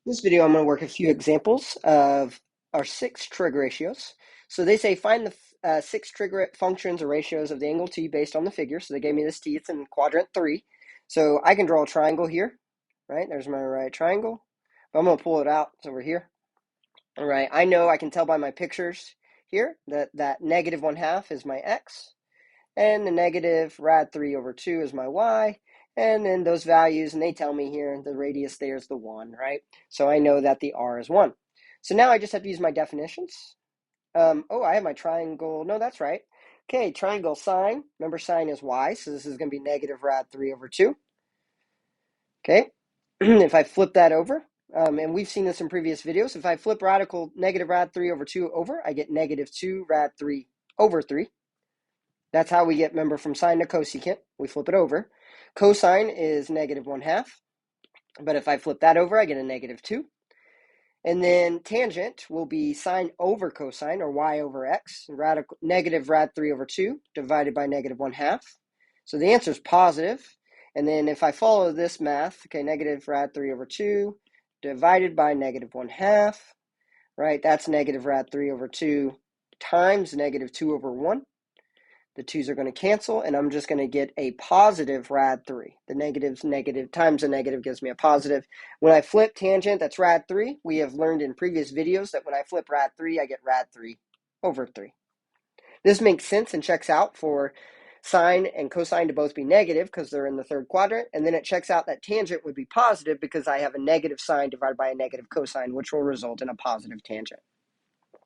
In this video, I'm going to work a few examples of our 6 trig ratios. So they say find the 6 trig functions or ratios of the angle t based on the figure. So they gave me this t, it's in quadrant 3. So I can draw a triangle here, right? There's my right triangle. But I'm going to pull it out, it's over here. All right, I know I can tell by my pictures here that negative 1/2 is my x, and the negative rad 3 over 2 is my y, and then those values, and they tell me here the radius there is the 1, right? So I know that the r is 1. So now I just have to use my definitions. Oh, I have my triangle. No, that's right. Okay, triangle sine. Remember, sine is y, so this is going to be negative rad 3 over 2. Okay, if I flip that over, and we've seen this in previous videos, if I flip radical negative rad 3 over 2 over, I get negative 2 rad 3 over 3. That's how we get, remember, from sine to cosecant. We flip it over. Cosine is negative 1/2. But if I flip that over, I get a negative 2. And then tangent will be sine over cosine, or y over x, negative rad 3 over 2 divided by negative 1/2. So the answer is positive. And then if I follow this math, okay, negative rad 3 over 2 divided by negative 1/2, right? That's negative rad 3 over 2 times negative 2 over 1. The 2's are going to cancel, and I'm just going to get a positive rad 3. The negative's negative times the negative gives me a positive. When I flip tangent, that's rad 3. We have learned in previous videos that when I flip rad 3, I get rad 3 over 3. This makes sense and checks out for sine and cosine to both be negative because they're in the third quadrant, and then it checks out that tangent would be positive because I have a negative sine divided by a negative cosine, which will result in a positive tangent.